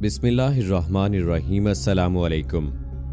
बिस्मिल्लाहिर्रहमानिर्रहीम। अस्सलामुअलैकुम।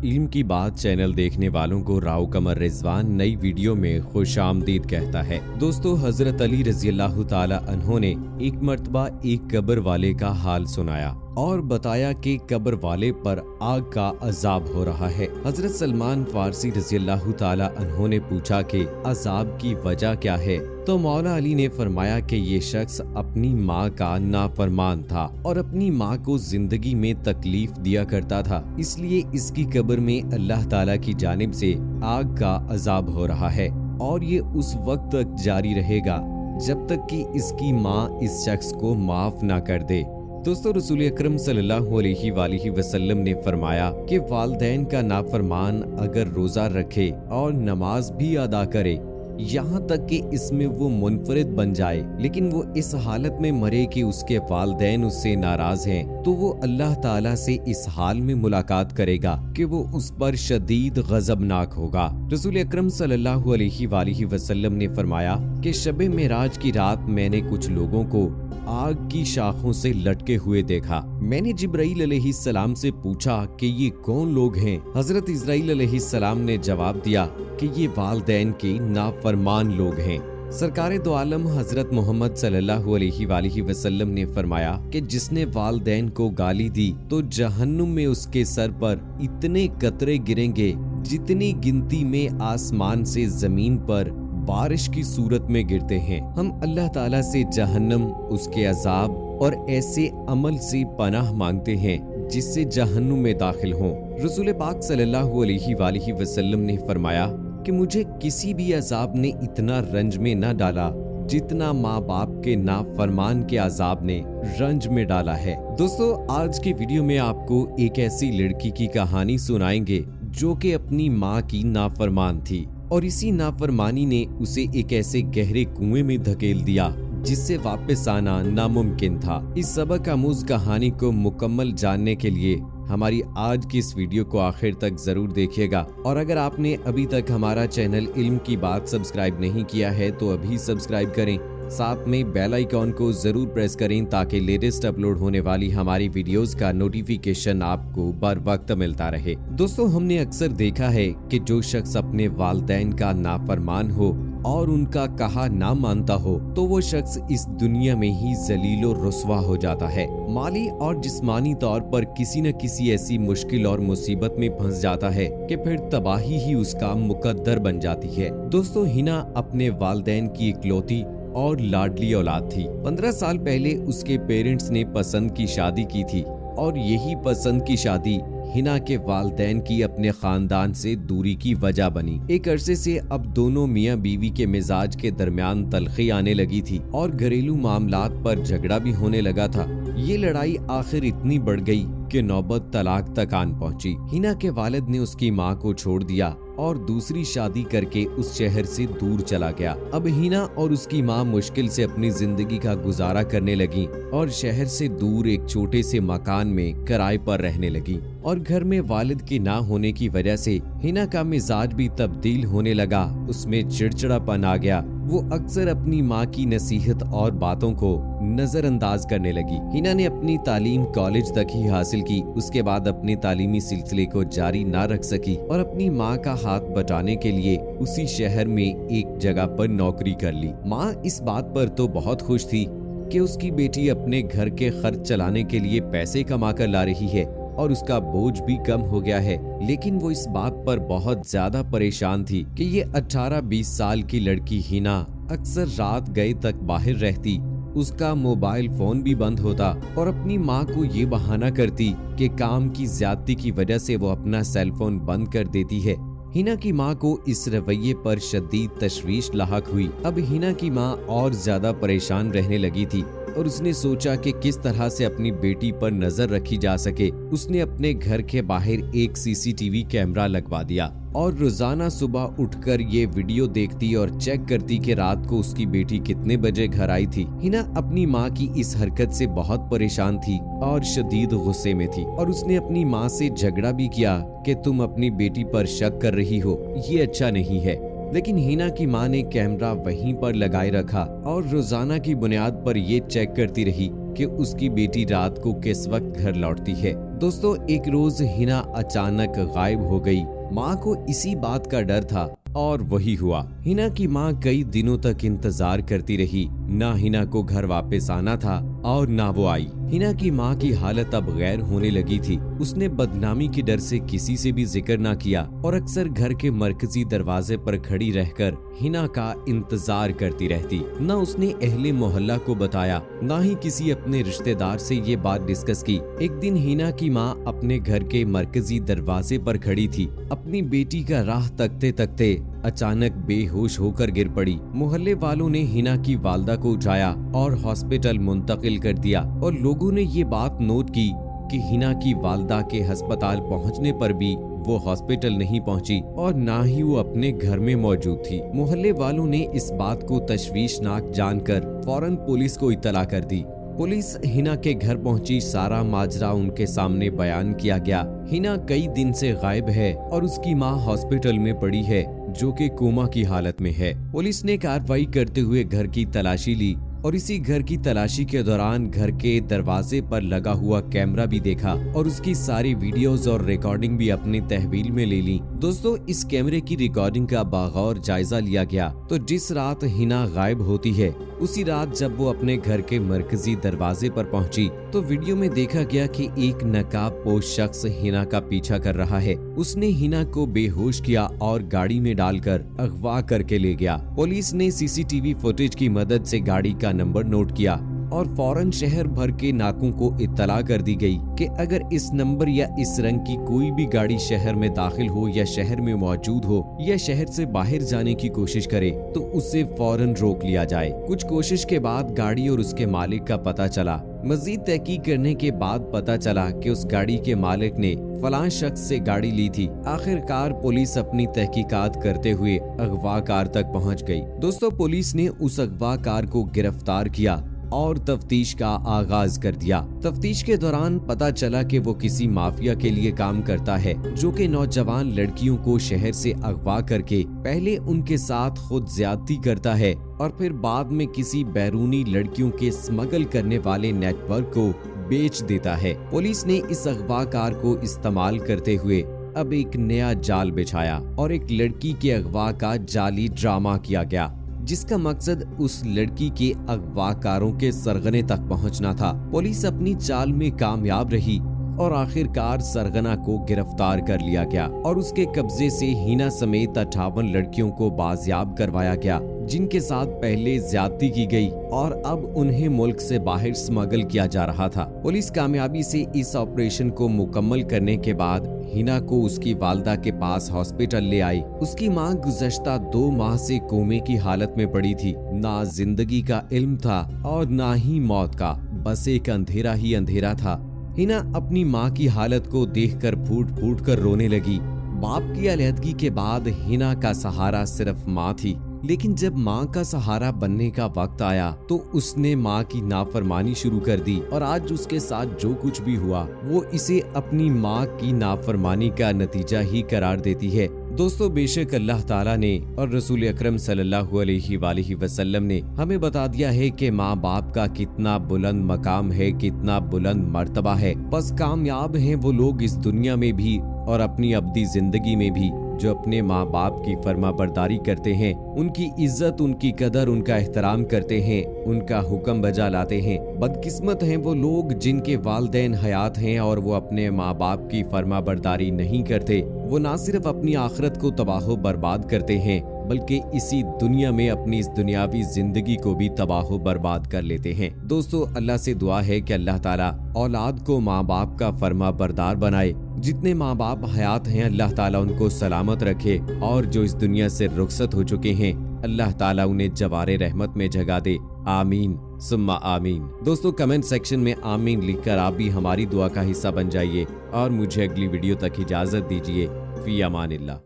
इल्म की बात चैनल देखने वालों को राव कमर रिजवान नई वीडियो में खुश आमदीद कहता है। दोस्तों, हजरत अली रज़ियल्लाहु ताला अन्हो ने एक मर्तबा एक कब्र वाले का हाल सुनाया और बताया कि कब्र वाले पर आग का अजाब हो रहा है। हजरत सलमान फारसी रज़ियल्लाहु ताला अन्हो ने पूछा कि अजाब की वजह क्या है, तो मौला अली ने फरमाया कि ये शख्स अपनी माँ का नाफरमान था और अपनी माँ को जिंदगी में तकलीफ दिया करता था, इसलिए इसकी कब्र में अल्लाह ताला की जानिब से आग का अजाब हो रहा है और ये उस वक्त तक जारी रहेगा जब तक कि इसकी माँ इस शख्स को माफ ना कर दे। दोस्तों, रसूल अकरम सल्लल्लाहु अलैहि वसल्लम ने फरमाया कि वालिदैन का नाफरमान अगर रोजा रखे और नमाज भी अदा करे, यहाँ तक कि इसमें वो मुनफरिद बन जाए, लेकिन वो इस हालत में मरे कि उसके वालिदैन उससे नाराज हैं, तो वो अल्लाह ताला से इस हाल में मुलाकात करेगा कि वो उस पर शदीद गजबनाक होगा। रसूल अकरम सल्लल्लाहु अलैहि वसल्लम ने फरमाया कि शब मेराज की रात मैंने कुछ लोगों को आग की शाखों से लटके हुए देखा। मैंने जिब्राईल अलैहिस्सलाम से पूछा कि ये कौन लोग हैं। हजरत इस्राईल अलैहिस्सलाम ने जवाब दिया कि ये वालिदैन के नाफरमान लोग हैं। सरकारे दो आलम हजरत मोहम्मद सल्लल्लाहु अलैहि वसल्लम ने फरमाया कि जिसने वालिदैन को गाली दी तो जहन्नुम में उसके सर पर इतने कतरे गिरेंगे जितनी गिनती में आसमान से जमीन पर बारिश की सूरत में गिरते हैं। हम अल्लाह ताला से जहन्नम, उसके अजाब और ऐसे अमल से पनाह मांगते हैं जिससे जहन्नुम में दाखिल हों। रसूल पाक सल्लल्लाहु अलैहि वसल्लम ने फरमाया कि मुझे किसी भी अजाब ने इतना रंज में न डाला जितना माँ बाप के नाफरमान के अजाब ने रंज में डाला है। दोस्तों, आज की वीडियो में आपको एक ऐसी लड़की की कहानी सुनाएंगे जो कि अपनी माँ की नाफरमान थी और इसी नाफरमानी ने उसे एक ऐसे गहरे कुएं में धकेल दिया जिससे वापस आना नामुमकिन था। इस सबक आमूज कहानी को मुकम्मल जानने के लिए हमारी आज की इस वीडियो को आखिर तक जरूर देखिएगा और अगर आपने अभी तक हमारा चैनल इल्म की बात सब्सक्राइब नहीं किया है तो अभी सब्सक्राइब करें, साथ में बेल आइकॉन को जरूर प्रेस करें ताकि लेटेस्ट अपलोड होने वाली हमारी वीडियोस का नोटिफिकेशन आपको बर वक्त मिलता रहे। दोस्तों, हमने अक्सर देखा है कि जो शख्स अपने वालिदैन का नाफरमान हो और उनका कहा ना मानता हो तो वो शख्स इस दुनिया में ही जलील और रुस्वा हो जाता है। माली और जिस्मानी तौर पर किसी न किसी ऐसी मुश्किल और मुसीबत में फंस जाता है कि फिर तबाही ही उसका मुकद्दर बन जाती है। दोस्तों, हिना अपने वालिदैन की इकलौती और लाडली औलाद थी। 15 साल पहले उसके पेरेंट्स ने पसंद की शादी की थी और यही पसंद की शादी हिना के वालिदैन की अपने खानदान से दूरी की वजह बनी। एक अरसे से अब दोनों मियाँ बीवी के मिजाज के दरमियान तलखी आने लगी थी और घरेलू मामलात पर झगड़ा भी होने लगा था। ये लड़ाई आखिर इतनी बढ़ गई कि नौबत तलाक तक आन पहुंची। हिना के वालिद ने उसकी माँ को छोड़ दिया और दूसरी शादी करके उस शहर से दूर चला गया। अब हिना और उसकी माँ मुश्किल से अपनी जिंदगी का गुजारा करने लगी और शहर से दूर एक छोटे से मकान में किराए पर रहने लगी और घर में वालिद के ना होने की वजह से हिना का मिजाज भी तब्दील होने लगा। उसमें चिड़चिड़ापन आ गया। वो अक्सर अपनी माँ की नसीहत और बातों को नजरअंदाज करने लगी। हिना ने अपनी तालीम कॉलेज तक ही हासिल की। उसके बाद अपने तालीमी सिलसिले को जारी ना रख सकी और अपनी माँ का हाथ बटाने के लिए उसी शहर में एक जगह पर नौकरी कर ली। माँ इस बात पर तो बहुत खुश थी कि उसकी बेटी अपने घर के खर्च चलाने के लिए पैसे कमा कर ला रही है और उसका बोझ भी कम हो गया है, लेकिन वो इस बात पर बहुत ज्यादा परेशान थी कि ये 18-20 साल की लड़की हिना अक्सर रात गए तक बाहर रहती, उसका मोबाइल फोन भी बंद होता और अपनी माँ को ये बहाना करती कि काम की ज्यादती की वजह से वो अपना सेल फोन बंद कर देती है। हिना की माँ को इस रवैये पर शदीद तशवीश लाहक हुई। अब हिना की माँ और ज्यादा परेशान रहने लगी थी और उसने सोचा कि किस तरह से अपनी बेटी पर नजर रखी जा सके। उसने अपने घर के बाहर एक सीसीटीवी कैमरा लगवा दिया और रोजाना सुबह उठकर ये वीडियो देखती और चेक करती कि रात को उसकी बेटी कितने बजे घर आई थी। हिना अपनी माँ की इस हरकत से बहुत परेशान थी और शदीद गुस्से में थी और उसने अपनी माँ से झगड़ा भी किया कि तुम अपनी बेटी पर शक कर रही हो, ये अच्छा नहीं है। लेकिन हिना की माँ ने कैमरा वहीं पर लगाए रखा और रोजाना की बुनियाद पर ये चेक करती रही कि उसकी बेटी रात को किस वक्त घर लौटती है। दोस्तों, एक रोज हिना अचानक गायब हो गई। माँ को इसी बात का डर था और वही हुआ। हिना की माँ कई दिनों तक इंतजार करती रही। ना हिना को घर वापस आना था और ना वो आई। हिना की माँ की हालत अब गैर होने लगी थी। उसने बदनामी के डर से किसी से भी जिक्र ना किया और अक्सर घर के मरकजी दरवाजे पर खड़ी रहकर हिना का इंतजार करती रहती। न उसने अहले मोहल्ला को बताया, ना ही किसी अपने रिश्तेदार से ये बात डिस्कस की। एक दिन हिना की माँ अपने घर के मरकजी दरवाजे पर खड़ी थी। अपनी बेटी का राह तकते तकते अचानक बेहोश होकर गिर पड़ी। मोहल्ले वालों ने हिना की वालदा को उठाया और हॉस्पिटल मुंतकिल कर दिया और लोगों ने ये बात नोट की कि हिना की वालदा के अस्पताल पहुंचने पर भी वो हॉस्पिटल नहीं पहुंची और ना ही वो अपने घर में मौजूद थी। मोहल्ले वालों ने इस बात को तशवीशनाक जानकर फौरन पुलिस को इत्तला कर दी। पुलिस हिना के घर पहुंची। सारा माजरा उनके सामने बयान किया गया। हिना कई दिन से गायब है और उसकी मां हॉस्पिटल में पड़ी है, जो कि कोमा की हालत में है। पुलिस ने कार्रवाई करते हुए घर की तलाशी ली और इसी घर की तलाशी के दौरान घर के दरवाजे पर लगा हुआ कैमरा भी देखा और उसकी सारी वीडियोस और रिकॉर्डिंग भी अपने तहवील में ले ली। दोस्तों, इस कैमरे की रिकॉर्डिंग का बागौर जायजा लिया गया तो जिस रात हिना गायब होती है, उसी रात जब वो अपने घर के मरकजी दरवाजे पर पहुंची तो वीडियो में देखा गया कि एक नकाबपोश शख्स हिना का पीछा कर रहा है। उसने हिना को बेहोश किया और गाड़ी में डालकर अगवा करके ले गया। पुलिस ने सीसीटीवी फुटेज की मदद से गाड़ी का नंबर नोट किया और फौरन शहर भर के नाकों को इत्तला कर दी गई कि अगर इस नंबर या इस रंग की कोई भी गाड़ी शहर में दाखिल हो या शहर में मौजूद हो या शहर से बाहर जाने की कोशिश करे तो उसे फौरन रोक लिया जाए। कुछ कोशिश के बाद गाड़ी और उसके मालिक का पता चला। मजीद तहकीक करने के बाद पता चला कि उस गाड़ी के मालिक ने फलां शख्स से गाड़ी ली थी। आखिरकार पुलिस अपनी तहकीकात करते हुए अगवाकार तक पहुंच गई। दोस्तों, पुलिस ने उस अगवाकार को गिरफ्तार किया और तफ्तीश का आगाज कर दिया। तफ्तीश के दौरान पता चला कि वो किसी माफिया के लिए काम करता है, जो कि नौजवान लड़कियों को शहर से अगवा करके पहले उनके साथ खुद ज्यादती करता है और फिर बाद में किसी बैरूनी लड़कियों के स्मगल करने वाले नेटवर्क को बेच देता है। पुलिस ने इस अगवाकार को इस्तेमाल करते हुए अब एक नया जाल बिछाया और एक लड़की के अगवा का जाली ड्रामा किया गया, जिसका मकसद उस लड़की के अगवाकारों के सरगने तक पहुंचना था। पुलिस अपनी चाल में कामयाब रही और आखिरकार सरगना को गिरफ्तार कर लिया गया और उसके कब्जे से हिना समेत 58 लड़कियों को बाजियाब करवाया गया, जिनके साथ पहले ज्यादती की गई और अब उन्हें मुल्क से बाहर स्मगल किया जा रहा था। पुलिस कामयाबी से इस ऑपरेशन को मुकम्मल करने के बाद हिना को उसकी वालदा के पास हॉस्पिटल ले आई। उसकी मां गुज़श्ता 2 माह से कोमे की हालत में पड़ी थी। ना जिंदगी का इल्म था और ना ही मौत का, बस एक अंधेरा ही अंधेरा था। हिना अपनी माँ की हालत को देखकर फूट फूट कर रोने लगी। बाप की अलहदगी के बाद हिना का सहारा सिर्फ माँ थी, लेकिन जब माँ का सहारा बनने का वक्त आया तो उसने माँ की नाफरमानी शुरू कर दी और आज उसके साथ जो कुछ भी हुआ वो इसे अपनी माँ की नाफरमानी का नतीजा ही करार देती है। दोस्तों, बेशक अल्लाह ताला ने और रसूल अकरम सल्लल्लाहु अलैहि वसल्लम ने हमें बता दिया है कि माँ बाप का कितना बुलंद मकाम है, कितना बुलंद मर्तबा है। बस कामयाब हैं वो लोग इस दुनिया में भी और अपनी अब्दी जिंदगी में भी जो अपने माँ बाप की फर्मा बरदारी करते हैं, उनकी इज्जत, उनकी कदर, उनका एहतराम करते हैं, उनका हुक्म बजा लाते हैं। बदकिस्मत हैं वो लोग जिनके वालिदैन हयात हैं और वो अपने माँ बाप की फर्मा बरदारी नहीं करते। वो ना सिर्फ अपनी आखिरत को तबाह बर्बाद करते हैं बल्कि इसी दुनिया में अपनी इस दुनियावी जिंदगी को भी तबाह बर्बाद कर लेते हैं। दोस्तों, अल्लाह से दुआ है कि अल्लाह ताला औलाद को माँ बाप का फर्मा बरदार बनाए। जितने माँ बाप हयात हैं अल्लाह ताला उनको सलामत रखे और जो इस दुनिया से रुखसत हो चुके हैं अल्लाह ताला उन्हें जवारे रहमत में जगा दे। आमीन सुम्मा आमीन। दोस्तों, कमेंट सेक्शन में आमीन लिखकर आप भी हमारी दुआ का हिस्सा बन जाइए और मुझे अगली वीडियो तक इजाजत दीजिए। फी अमानिल्लाह।